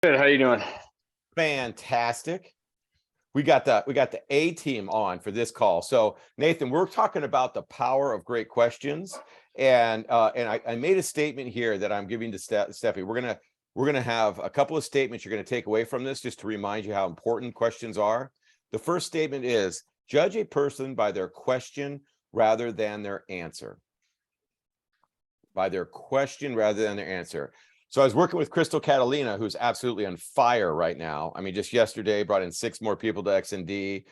Good. How you doing? Fantastic. We got the A team on for this call. So Nathan, we're talking about the power of great questions, and I made a statement here that I'm giving to Steffi. We're gonna have a couple of statements you're gonna take away from this, just to remind you how important questions are. The first statement is: judge a person by their question rather than their answer. By their question rather than their answer. So I was working with Crystal Catalina, who's absolutely on fire right now. I mean, just yesterday brought in 6 more people to XND,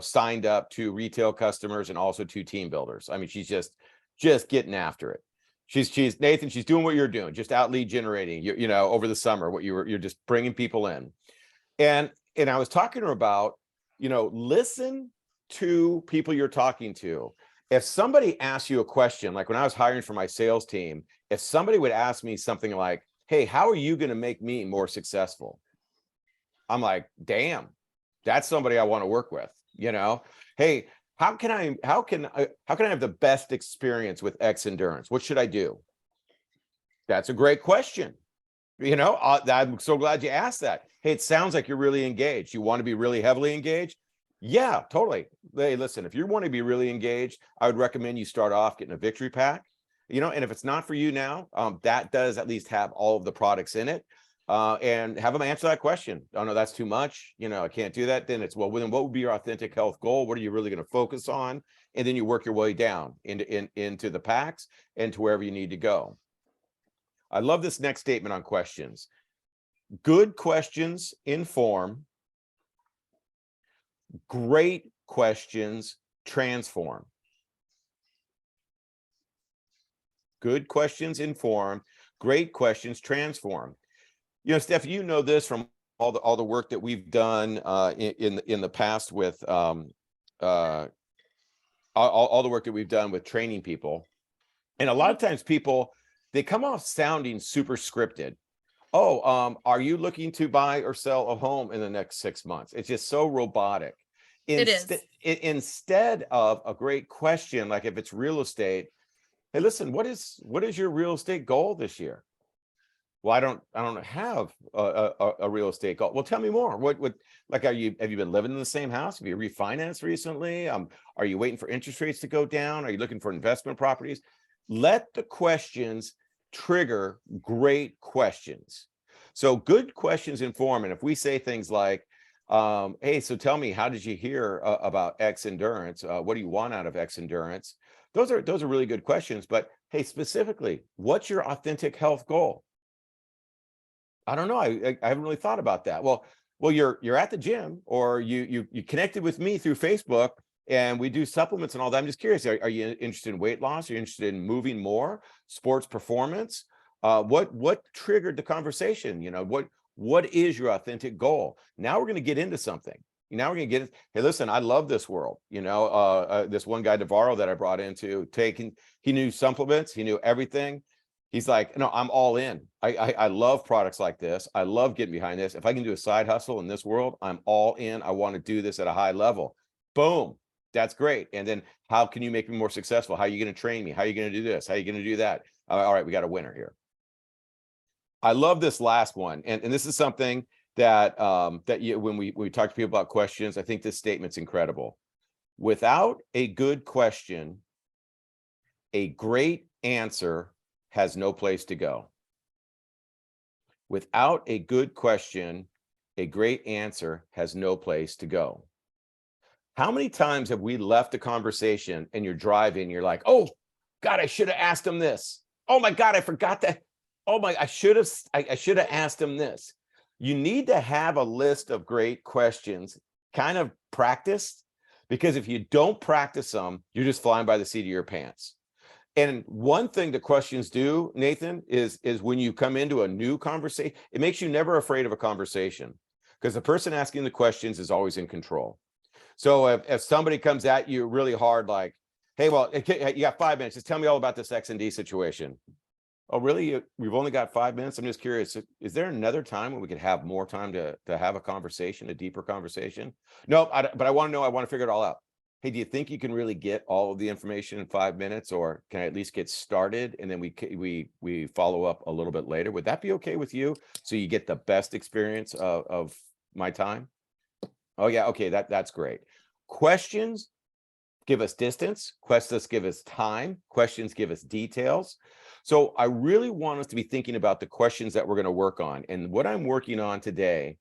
signed up 2 retail customers and also 2 team builders. I mean, she's just getting after it. She's Nathan, she's doing what you're doing, just out lead generating, over the summer, you're just bringing people in. And I was talking to her about, listen to people you're talking to. If somebody asks you a question, like when I was hiring for my sales team, if somebody would ask me something like, hey, how are you going to make me more successful? I'm like, damn, that's somebody I want to work with. Hey, how can I have the best experience with Xendurance? What should I do? That's a great question. I'm so glad you asked that. Hey, it sounds like you're really engaged. You want to be really heavily engaged? Yeah, totally. Hey, listen, if you want to be really engaged, I would recommend you start off getting a victory pack, and if it's not for you now, that does at least have all of the products in it, and have them answer that question. Oh, no, that's too much. I can't do that. Then it's, well, then what would be your authentic health goal? What are you really going to focus on? And then you work your way down into the packs and to wherever you need to go. I love this next statement on questions. Good questions inform. Great questions transform. Good questions inform. Great questions transform. Steph, this from all the work that we've done in the past with all the work that we've done with training people. And a lot of times people, they come off sounding super scripted. Oh, are you looking to buy or sell a home in the next 6 months? It's just so robotic. Instead of a great question, like if it's real estate, hey, listen, what is your real estate goal this year? Well, I don't have a real estate goal. Well, tell me more. What like, have you been living in the same house? Have you refinanced recently? Are you waiting for interest rates to go down? Are you looking for investment properties? Let the questions trigger great questions. So good questions inform. And if we say things like, hey, so tell me, how did you hear about Xendurance? What do you want out of Xendurance? Those are really good questions. But hey, specifically, what's your authentic health goal? I don't know. I haven't really thought about that. Well, you're at the gym, or you connected with me through Facebook, and we do supplements and all that. I'm just curious. Are you interested in weight loss? Are you interested in moving more? Sports performance? What triggered the conversation? What is your authentic goal? Now we're going to get into something. Now we're going to get, hey, listen, I love this world. This one guy, Navarro, that I brought into he knew supplements. He knew everything. He's like, no, I'm all in. I love products like this. I love getting behind this. If I can do a side hustle in this world, I'm all in. I want to do this at a high level. Boom. That's great. And then how can you make me more successful? How are you going to train me? How are you going to do this? How are you going to do that? All right, we got a winner here. I love this last one. And this is something that when we talk to people about questions, I think this statement's incredible. Without a good question, a great answer has no place to go. Without a good question, a great answer has no place to go. How many times have we left a conversation and you're driving, you're like, oh God, I should have asked him this. Oh my God, I forgot that. Oh my, I should have asked him this. You need to have a list of great questions kind of practiced, because if you don't practice them, you're just flying by the seat of your pants. And one thing that questions do, Nathan, is when you come into a new conversation, it makes you never afraid of a conversation, because the person asking the questions is always in control. So if somebody comes at you really hard, like, hey, well, you got 5 minutes, just tell me all about this XND situation. Oh, really? We've only got 5 minutes? I'm just curious. Is there another time when we could have more time to have a conversation, a deeper conversation? No, but I want to know. I want to figure it all out. hey, do you think you can really get all of the information in 5 minutes, or can I at least get started and then we follow up a little bit later? Would that be okay with you? So you get the best experience of my time? Oh yeah, okay, that's great. Questions give us distance, questions give us time, questions give us details. So I really want us to be thinking about the questions that we're going to work on. And what I'm working on today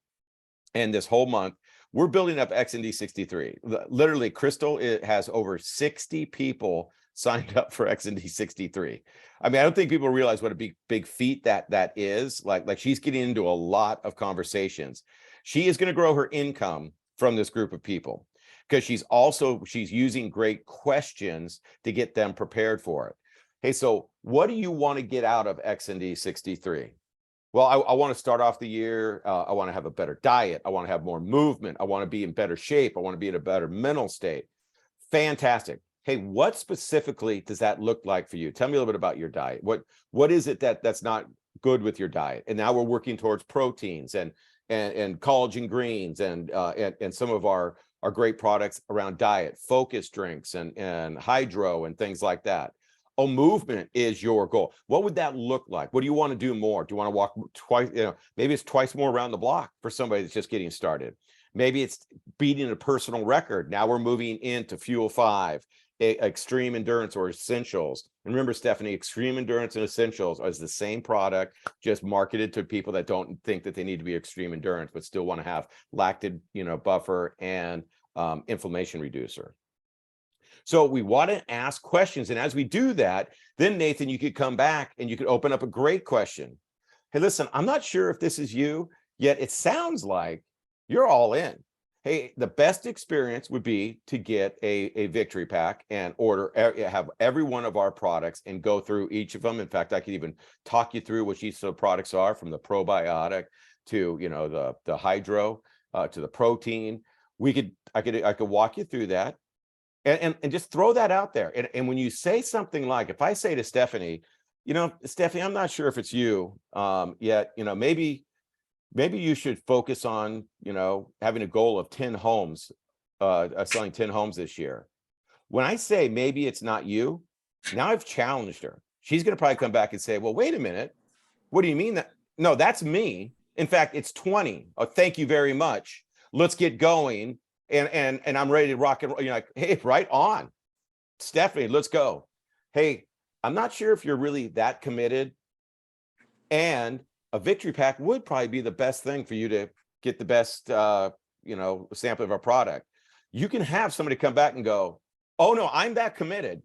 and this whole month, we're building up XND 63. Literally, Crystal, it has over 60 people signed up for XND 63. I mean, I don't think people realize what a big feat that is. Like she's getting into a lot of conversations. She is going to grow her income from this group of people, because she's using great questions to get them prepared for it. Hey, so what do you want to get out of XND 63? Well, I want to start off the year. I want to have a better diet. I want to have more movement. I want to be in better shape. I want to be in a better mental state. Fantastic. Hey, what specifically does that look like for you? Tell me a little bit about your diet. What is it that's not good with your diet? And now we're working towards proteins and collagen greens and some of our great products around diet, focus drinks and hydro and things like that. Oh, movement is your goal. What would that look like? What do you want to do more? Do you want to walk twice? Maybe it's twice more around the block for somebody that's just getting started. Maybe it's beating a personal record. Now we're moving into Fuel 5, Extreme Endurance or Essentials. And remember, Stephanie, Extreme Endurance and Essentials is the same product, just marketed to people that don't think that they need to be extreme endurance, but still want to have lactate, buffer and inflammation reducer. So we want to ask questions. And as we do that, then Nathan, you could come back and you could open up a great question. Hey, listen, I'm not sure if this is you, yet it sounds like you're all in. Hey, the best experience would be to get a victory pack and have every one of our products and go through each of them. In fact, I could even talk you through what each of the products are, from the probiotic to, the hydro, to the protein. I could walk you through that. And just throw that out there. And when you say something like, if I say to Stephanie, Stephanie, I'm not sure if it's you yet, maybe you should focus on, having a goal of 10 homes, selling 10 homes this year. When I say maybe it's not you, now I've challenged her. She's going to probably come back and say, well, wait a minute. What do you mean that? No, that's me. In fact, it's 20. Oh, thank you very much. Let's get going. And I'm ready to rock and roll. You're like, hey, right on, Stephanie, let's go. Hey, I'm not sure if you're really that committed, and a victory pack would probably be the best thing for you to get the best, sample of our product. You can have somebody come back and go, oh no, I'm that committed.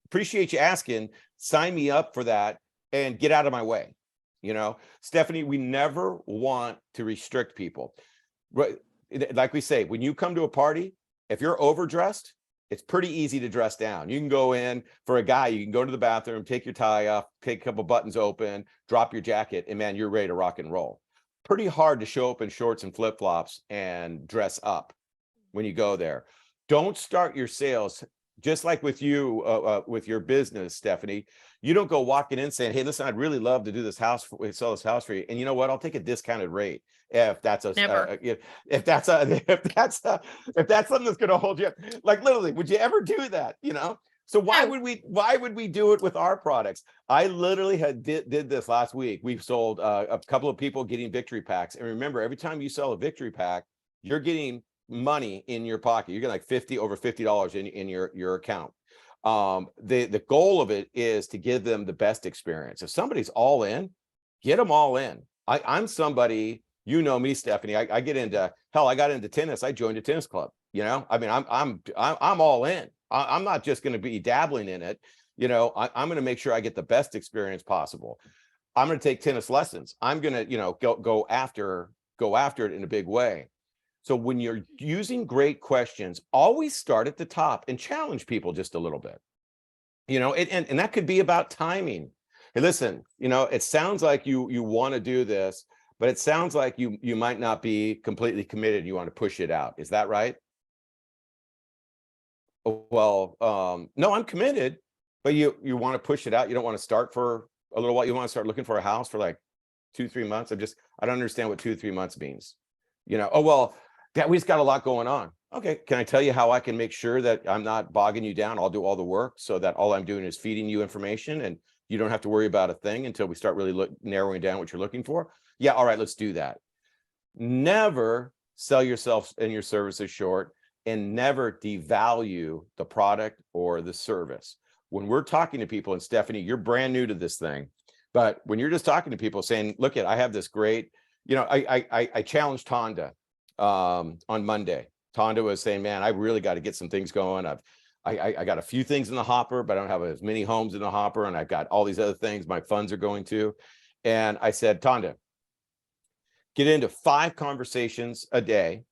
Appreciate you asking. Sign me up for that and get out of my way. Stephanie, we never want to restrict people. Right. Like we say, when you come to a party, if you're overdressed, it's pretty easy to dress down. You can go in. For a guy, you can go to the bathroom, take your tie off, take a couple buttons open, drop your jacket, and man, you're ready to rock and roll. Pretty hard to show up in shorts and flip-flops and dress up when you go there. Don't start your sales just like with you, with your business, Stephanie. You don't go walking in saying, hey, listen, I'd really love to do this house, sell this house for you. And you know what? I'll take a discounted rate. If that's if that's something that's going to hold you up. Like, literally, would you ever do that? So why would we do it with our products? I literally did this last week. We've sold a couple of people getting victory packs. And remember, every time you sell a victory pack, you're getting money in your pocket. You're getting like over $50 in your account. The goal of it is to give them the best experience. If somebody's all in, get them all in. I'm somebody, me, Stephanie, I get into, hell, I got into tennis. I joined a tennis club. I mean, I'm all in. I'm not just going to be dabbling in it. I'm going to make sure I get the best experience possible. I'm going to take tennis lessons. I'm going to, go after it in a big way. So when you're using great questions, always start at the top and challenge people just a little bit. And that could be about timing. Hey, listen, it sounds like you want to do this, but it sounds like you might not be completely committed. You want to push it out. Is that right? Well, no, I'm committed, but you want to push it out. You don't want to start for a little while. You want to start looking for a house for like 2-3 months. I don't understand what 2-3 months means. Oh, well, That we just got a lot going on. Okay, can I tell you how I can make sure that I'm not bogging you down? I'll do all the work so that all I'm doing is feeding you information and you don't have to worry about a thing until we start really narrowing down what you're looking for. Yeah, all right, let's do that. Never sell yourself and your services short, and never devalue the product or the service. When we're talking to people, and Stephanie, you're brand new to this thing, but when you're just talking to people saying, look, I have this great, I challenged Tonda on Monday. Tonda was saying, man, I really got to get some things going. I got a few things in the hopper, but I don't have as many homes in the hopper, and I've got all these other things my funds are going to. And I said, Tonda, get into 5 conversations a day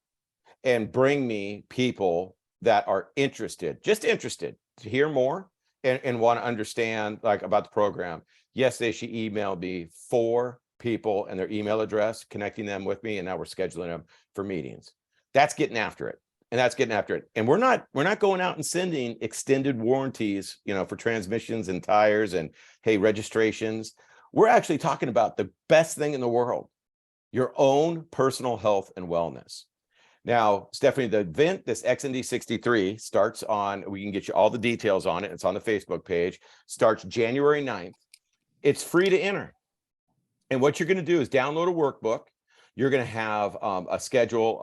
and bring me people that are just interested to hear more and want to understand like about the program. Yesterday, she emailed me 4 people and their email address, connecting them with me, and now we're scheduling them for meetings. That's getting after it. And that's getting after it. And we're not going out and sending extended warranties, for transmissions and tires and, hey, registrations. We're actually talking about the best thing in the world, your own personal health and wellness. Now, Stephanie, the event, this XND 63 starts on, we can get you all the details on it. It's on the Facebook page, starts January 9th. It's free to enter. And what you're going to do is download a workbook. You're going to have a schedule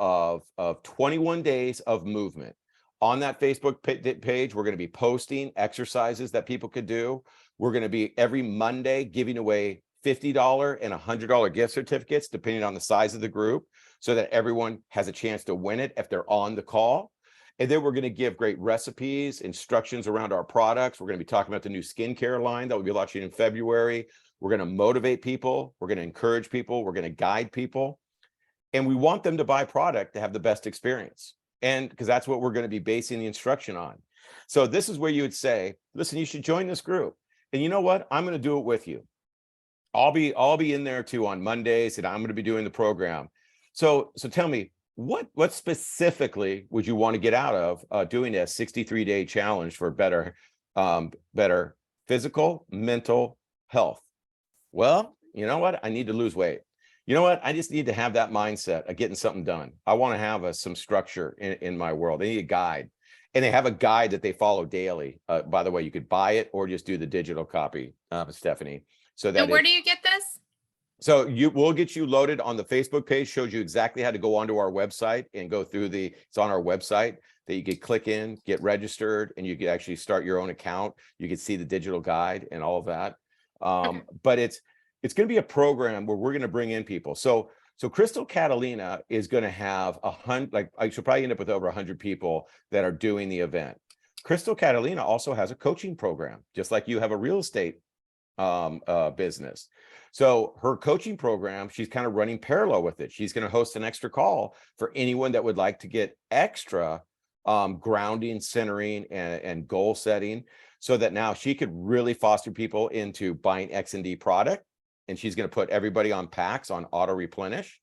of 21 days of movement. On that Facebook page, we're going to be posting exercises that people could do. We're going to be every Monday giving away $50 and $100 gift certificates, depending on the size of the group, so that everyone has a chance to win it if they're on the call. And then we're going to give great recipes, instructions around our products. We're going to be talking about the new skincare line that we'll be launching in February. We're going to motivate people. We're going to encourage people. We're going to guide people. And we want them to buy product to have the best experience. And because that's what we're going to be basing the instruction on. So this is where you would say, listen, you should join this group. And you know what? I'm going to do it with you. I'll be in there too on Mondays, and I'm going to be doing the program. So tell me, what specifically would you want to get out of doing a 63-day challenge for better physical, mental health? Well, you know what? I need to lose weight. You know what? I just need to have that mindset of getting something done. I want to have some structure in my world. I need a guide. And they have a guide that they follow daily. By the way, you could buy it or just do the digital copy, Stephanie. So that. And where do you get this? So we'll get you loaded on the Facebook page, shows you exactly how to go onto our website and go through it's on our website that you could click in, get registered, and you could actually start your own account. You could see the digital guide and all of that. Okay. But it's going to be a program where we're going to bring in people. So Crystal Catalina is going to have 100, like I should probably end up with over 100 people that are doing the event. Crystal Catalina also has a coaching program, just like you have a real estate business. So her coaching program, she's kind of running parallel with it. She's going to host an extra call for anyone that would like to get extra grounding, centering, and goal setting, so that now she could really foster people into buying XND product. And she's going to put everybody on packs on auto replenish.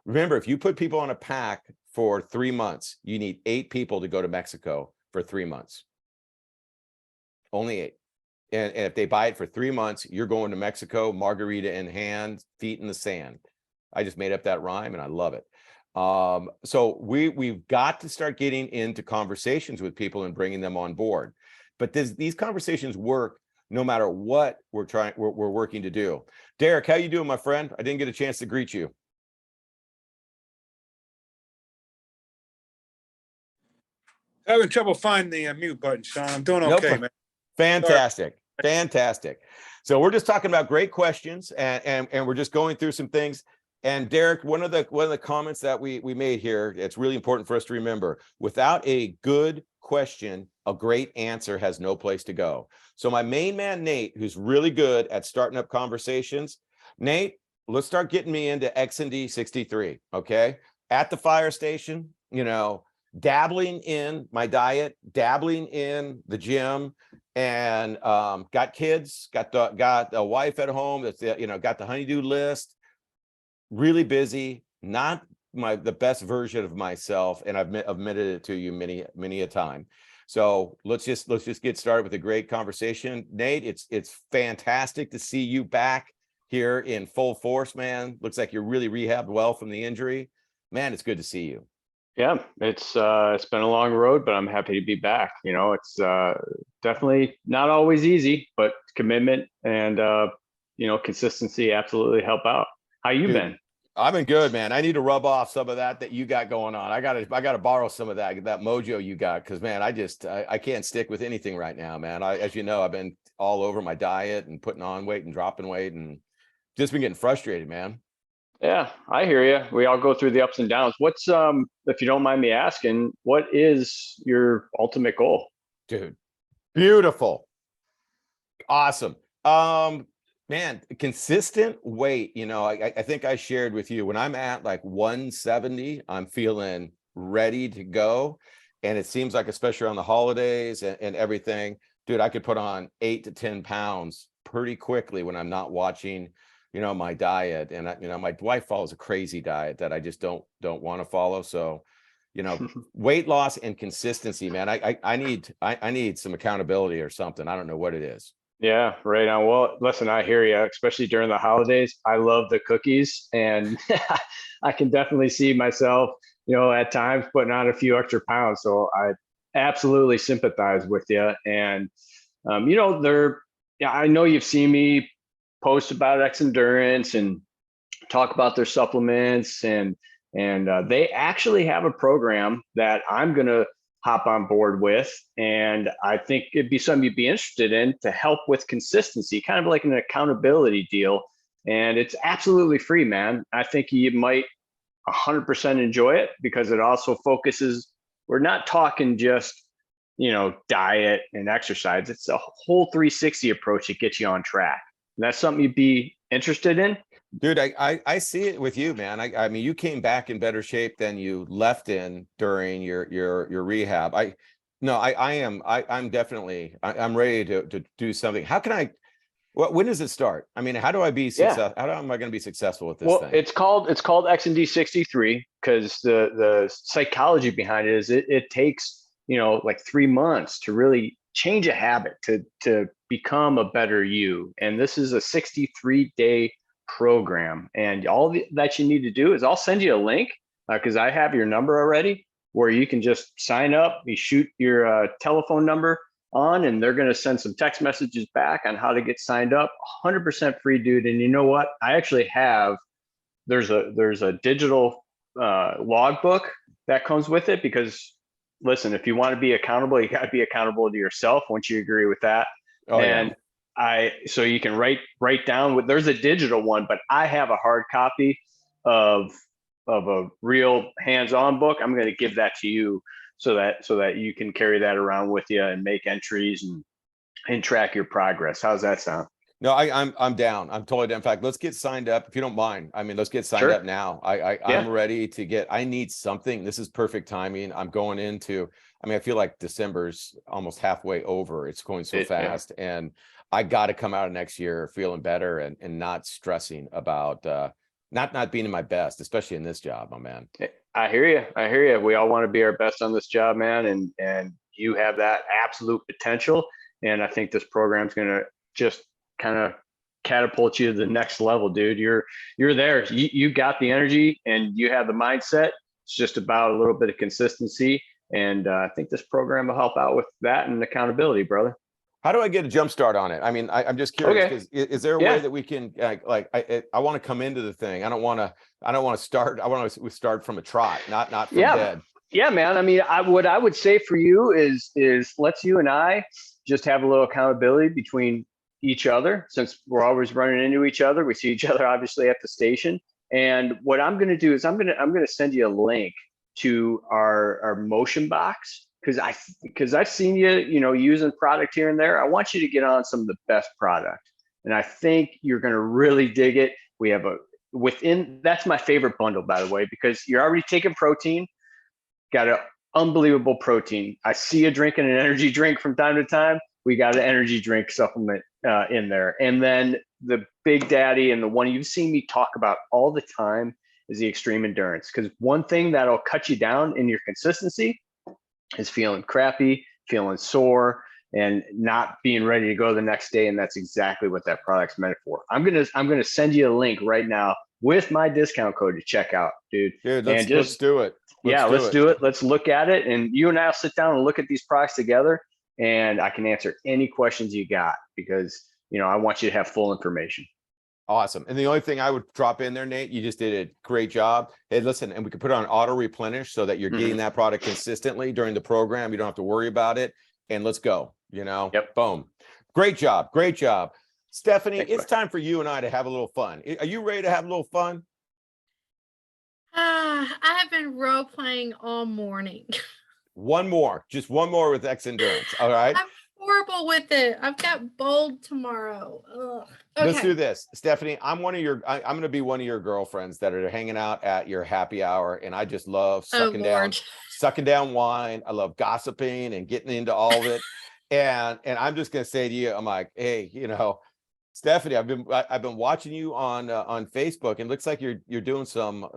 Remember, if you put people on a pack for 3 months, you need 8 people to go to Mexico for 3 months. Only 8. And if they buy it for 3 months, you're going to Mexico, margarita in hand, feet in the sand. I just made up that rhyme and I love it. So we've got to start getting into conversations with people and bringing them on board. But these conversations work no matter what we're working to do. Derek, how you doing, my friend? I didn't get a chance to greet you. Having trouble finding the mute button, Sean. I'm doing okay, man. Fantastic. Sorry. Fantastic. So we're just talking about great questions, and we're just going through some things. And Derek, one of the comments that we made here, it's really important for us to remember: without a good question, a great answer has no place to go. So my main man, Nate, who's really good at starting up conversations, Nate, let's start getting me into XND 63. Okay. At the fire station, dabbling in my diet, dabbling in the gym, and got kids, got a wife at home that's got the honeydew list, really busy, not the best version of myself, and I've admitted it to you many a time. So let's just get started with a great conversation. Nate, it's fantastic to see you back here in full force, man. Looks like you're really rehabbed well from the injury. Man, it's good to see you. Yeah, it's been a long road, but I'm happy to be back. You know, it's definitely not always easy, but commitment and consistency absolutely help out. How you Dude, been? I've been good, man. I need to rub off some of that you got going on. I gotta borrow some of that mojo you got, because man, I can't stick with anything right now, man. As you know, I've been all over my diet and putting on weight and dropping weight and just been getting frustrated, man. Yeah, I hear you. We all go through the ups and downs. What's if you don't mind me asking, what is your ultimate goal? Dude, beautiful. Awesome. Man, consistent weight. I think I shared with you when I'm at like 170, I'm feeling ready to go. And it seems like, especially around the holidays and everything, dude, I could put on 8 to 10 pounds pretty quickly when I'm not watching, my diet. And my wife follows a crazy diet that I just don't want to follow. So, weight loss and consistency, man. I need some accountability or something. I don't know what it is. Yeah, right on. Well, listen, I hear you, especially during the holidays. I love the cookies, and I can definitely see myself, at times putting on a few extra pounds. So I absolutely sympathize with you. And, yeah, I know you've seen me post about Xendurance and talk about their supplements, and they actually have a program that I'm going to hop on board with, and I think it'd be something you'd be interested in to help with consistency, kind of like an accountability deal. And it's absolutely free, man. I think you might 100% enjoy it, because it also focuses, we're not talking just diet and exercise. It's a whole 360 approach that gets you on track. And that's something you'd be interested in. Dude, I see it with you, man. I mean, you came back in better shape than you left in during your rehab. I'm definitely I'm ready to do something. When does it start? I mean, how do I be Yeah. success? How am I going to be successful with this Well, thing? it's called XND 63, because the psychology behind it is it takes like 3 months to really change a habit, to become a better you. And this is a 63-day program, and that you need to do is, I'll send you a link, because I have your number already, where you can just sign up. You shoot your telephone number on, and they're going to send some text messages back on how to get signed up. 100% free, dude. And you know what? I actually have, there's a digital logbook that comes with it, because listen, if you want to be accountable, you got to be accountable to yourself, once you agree with that. Oh, And so you can write down there's a digital one, but I have a hard copy of a real hands-on book. I'm going to give that to you, so that you can carry that around with you and make entries and track your progress. How's that sound? No, I'm down. I'm totally down. In fact, let's get signed up if you don't mind. I mean, let's get signed Sure. up now. I'm ready to get. I need something. This is perfect timing. I'm going into. I mean, I feel like December's almost halfway over. It's going so fast, and I got to come out of next year feeling better and not stressing about not being in my best, especially in this job, my man. I hear you. I hear you. We all want to be our best on this job, man, and you have that absolute potential. And I think this program's going to just kind of catapult you to the next level, dude. You're there. You got the energy and you have the mindset. It's just about a little bit of consistency, and I think this program will help out with that and accountability, brother. How do I get a jump start on it? I mean, I'm just curious, because is there a way that we can I want to come into the thing. I don't want to start. I want to start from a trot, not from dead. Yeah, man. I mean, what I would say for you is let's you and I just have a little accountability between each other, since we're always running into each other. We see each other obviously at the station. And what I'm going to do is I'm going to send you a link to our motion box, because I've seen you using product here and there. I want you to get on some of the best product, and I think you're going to really dig it. We have that's my favorite bundle, by the way, because you're already taking protein, got an unbelievable protein. I see you drinking an energy drink from time to time. We got an energy drink supplement in there. And then the big daddy, and the one you've seen me talk about all the time, is the extreme endurance. Because one thing that'll cut you down in your consistency is feeling crappy, feeling sore, and not being ready to go the next day. And that's exactly what that product's meant for. I'm gonna send you a link right now with my discount code to check out, dude. Dude, And let's do it. Let's do it. Let's look at it. And you and I will sit down and look at these products together, and I can answer any questions you got because, I want you to have full information. Awesome. And the only thing I would drop in there, Nate, you just did a great job. Hey, listen, and we could put it on auto replenish so that you're getting that product consistently during the program. You don't have to worry about it. And let's go, Yep. Boom. Great job. Great job. Stephanie, Thanks, it's time for you and I to have a little fun. Are you ready to have a little fun? I have been role playing all morning. Just one more with Xendurance. All right. I'm horrible with it. I've got bold tomorrow. Ugh. Let's do this. Stephanie, I'm going to be one of your girlfriends that are hanging out at your happy hour. And I just love sucking down wine. I love gossiping and getting into all of it. And I'm just going to say to you, I'm like, hey, Stephanie, I've been watching you on Facebook, and it looks like you're doing some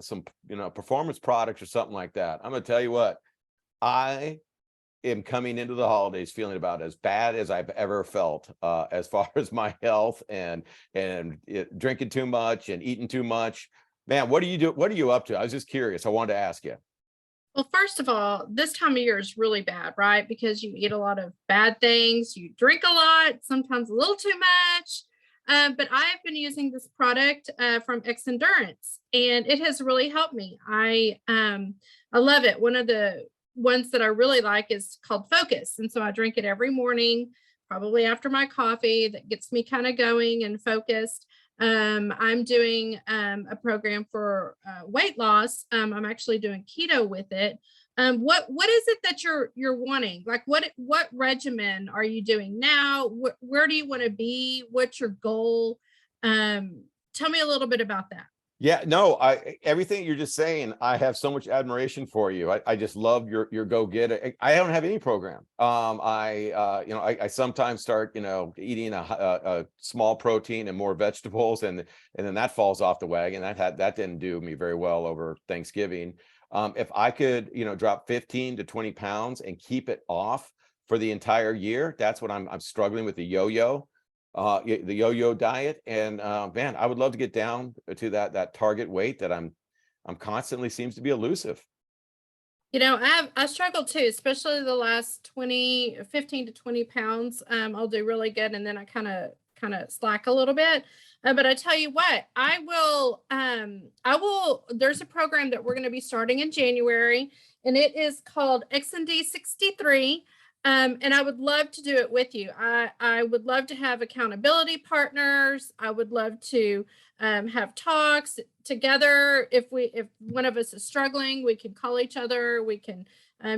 performance products or something like that. I'm going to tell you what, I am coming into the holidays feeling about as bad as I've ever felt as far as my health and drinking too much and eating too much. Man, what do you do? What are you up to? I was just curious. I wanted to ask you. Well, first of all, this time of year is really bad, right? Because you eat a lot of bad things, you drink a lot, sometimes a little too much. But I've been using this product from Xendurance, and it has really helped me. I love it. One of the ones that I really like is called Focus. And so I drink it every morning, probably after my coffee. That gets me kind of going and focused. I'm doing a program for weight loss. I'm actually doing keto with it. What is it that you're wanting? Like what regimen are you doing now? Where do you want to be? What's your goal? Tell me a little bit about that. Yeah, no, everything you're just saying, I have so much admiration for you. I just love your go get it. I don't have any program. I sometimes start, eating a small protein and more vegetables, and then that falls off the wagon. That didn't do me very well over Thanksgiving. If I could, drop 15 to 20 pounds and keep it off for the entire year, that's what I'm struggling with, the yo-yo diet. And man, I would love to get down to that target weight that I'm constantly seems to be elusive. I struggle too, especially the last 15 to 20 pounds. I'll do really good. And then I kind of slack a little bit. But I tell you what, I will, there's a program that we're going to be starting in January, and it is called XND 63. And I would love to do it with you. I would love to have accountability partners. I would love to have talks together. If one of us is struggling, we can call each other. We can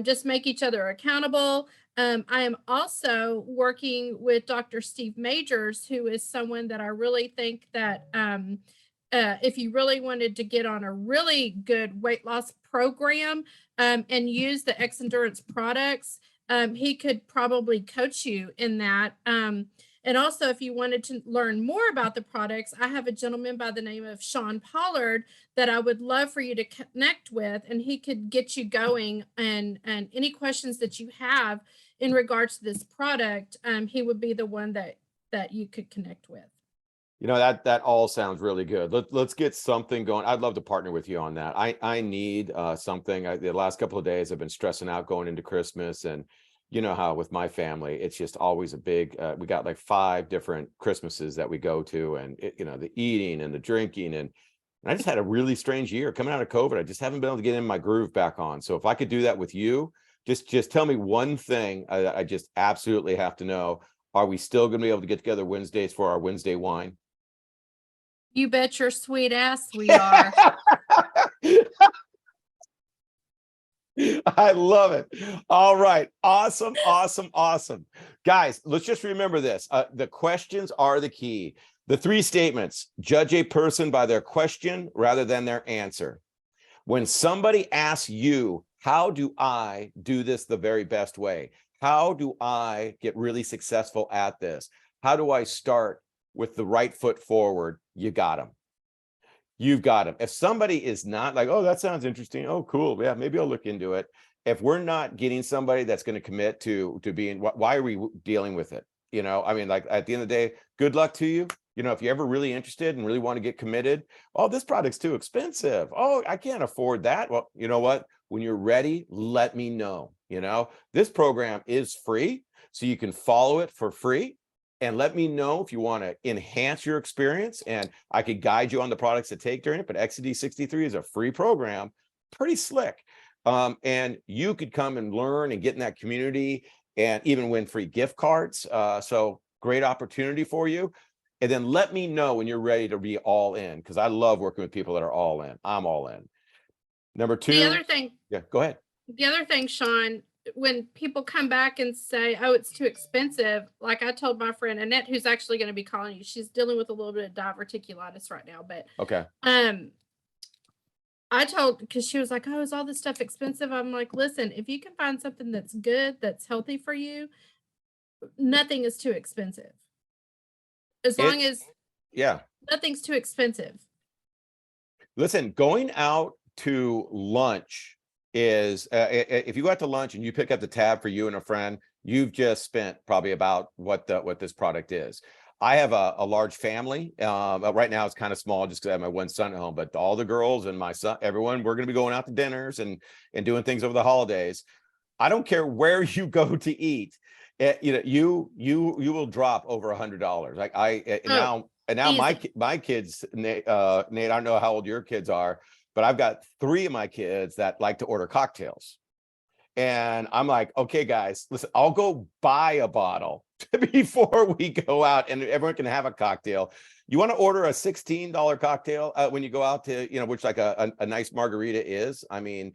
just make each other accountable. I am also working with Dr. Steve Majors, who is someone that I really think that if you really wanted to get on a really good weight loss program and use the Xendurance products, he could probably coach you in that. And also, if you wanted to learn more about the products, I have a gentleman by the name of Sean Pollard that I would love for you to connect with, and he could get you going. And any questions that you have in regards to this product, he would be the one that you could connect with. That all sounds really good. Let's get something going. I'd love to partner with you on that. I need something. The last couple of days I've been stressing out going into Christmas, and you know how with my family, it's just always a big, we got like 5 different Christmases that we go to, and the eating and the drinking, and I just had a really strange year coming out of COVID. I just haven't been able to get in my groove back on. So if I could do that with you, just tell me one thing I just absolutely have to know. Are we still going to be able to get together Wednesdays for our Wednesday wine? You bet your sweet ass we are. I love it. All right. Awesome. Guys, let's just remember this. The questions are the key. The 3 statements: judge a person by their question rather than their answer. When somebody asks you, how do I do this the very best way? How do I get really successful at this? How do I start with the right foot forward? You got them. You've got them. If somebody is not like, oh, that sounds interesting. Oh, cool. Yeah, maybe I'll look into it. If we're not getting somebody that's going to commit to being, why are we dealing with it? Like at the end of the day, good luck to you. You know, if you're ever really interested and really want to get committed, oh, this product's too expensive. Oh, I can't afford that. Well, you know what? When you're ready, let me know. You know, this program is free, so you can follow it for free. And let me know if you want to enhance your experience, and I could guide you on the products to take during it. But XND 63 is a free program, pretty slick. And you could come and learn and get in that community and even win free gift cards. So great opportunity for you. And then let me know when you're ready to be all in, because I love working with people that are all in. I'm all in. Number two. The other thing, Yeah, go ahead. the other thing, Sean, when people come back and say, oh, it's too expensive, like I told my friend Annette, who's actually going to be calling you, she's dealing with a little bit of diverticulitis right now, but Okay. I told, because she was like, oh, is all this stuff expensive? I'm like, listen, if you can find something that's good, that's healthy for you, nothing is too expensive. As long as Yeah. nothing's too expensive. Listen, going out to lunch is, if you go out to lunch and you pick up the tab for you and a friend, you've just spent probably about what this product is. I have a large family. Right now it's kind of small just because I have my one son at home, but all the girls and my son, everyone, we're going to be going out to dinners and doing things over the holidays. I don't care where you go to eat. You know, you will drop over $100. Like now my kids, Nate, I don't know how old your kids are, but I've got 3 of my kids that like to order cocktails. And I'm like, okay, guys, listen, I'll go buy a bottle before we go out and everyone can have a cocktail. You want to order a $16 cocktail when you go out to, you know, which like a nice margarita is. I mean,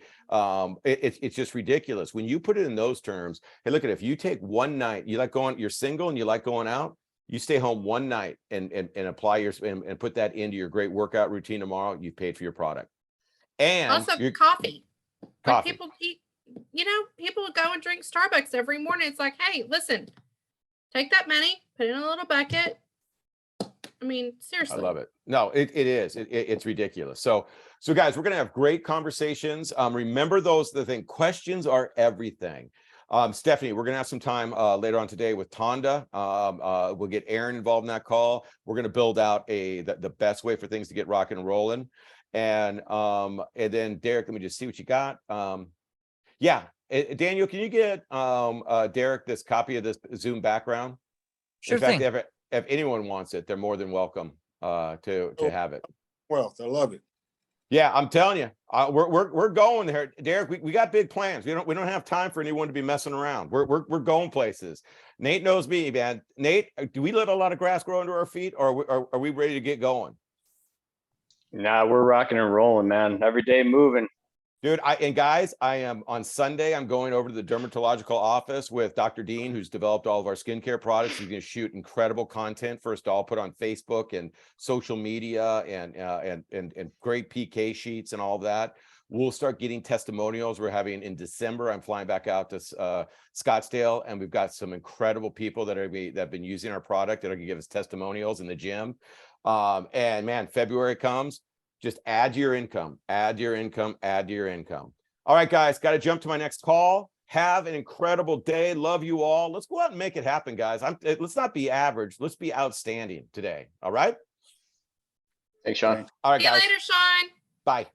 it's just ridiculous. When you put it in those terms, hey, look at it. If you take one night, you like going, you're single and you like going out, you stay home one night and apply your, and put that into your great workout routine tomorrow, you've paid for your product. And also coffee. Like coffee. people eat, you know, people go and drink Starbucks every morning. It's like, hey, listen, take that money, put it in a little bucket. I mean, seriously. I love it. No, it is. It's ridiculous. So guys, we're going to have great conversations. Remember the thing, questions are everything. Stephanie, we're going to have some time later on today with Tonda. We'll get Aaron involved in that call. We're going to build out the best way for things to get rocking and rolling. And then Derek, let me just see what you got. Yeah, Daniel, can you get Derek this copy of this Zoom background? Sure In fact, thing. if anyone wants it, they're more than welcome to have it. Well, I love it. Yeah, I'm telling you, we're going there, Derek. We got big plans. We don't have time for anyone to be messing around. We're going places. Nate knows me, man. Nate, do we let a lot of grass grow under our feet, or are we ready to get going? Nah, we're rocking and rolling, man. Every day moving. Dude, guys, I am on Sunday. I'm going over to the dermatological office with Dr. Dean, who's developed all of our skincare products. He's going to shoot incredible content for us to all put on Facebook and social media and great PK sheets and all of that. We'll start getting testimonials. We're having in December. I'm flying back out to Scottsdale, and we've got some incredible people that have been using our product that are going to give us testimonials in the gym. And man, February comes. Just add your income, add your income, add your income. All right, guys, got to jump to my next call. Have an incredible day. Love you all. Let's go out and make it happen, guys. Let's not be average. Let's be outstanding today. All right. Thanks, Sean. All right, See you guys. later, Sean. Bye.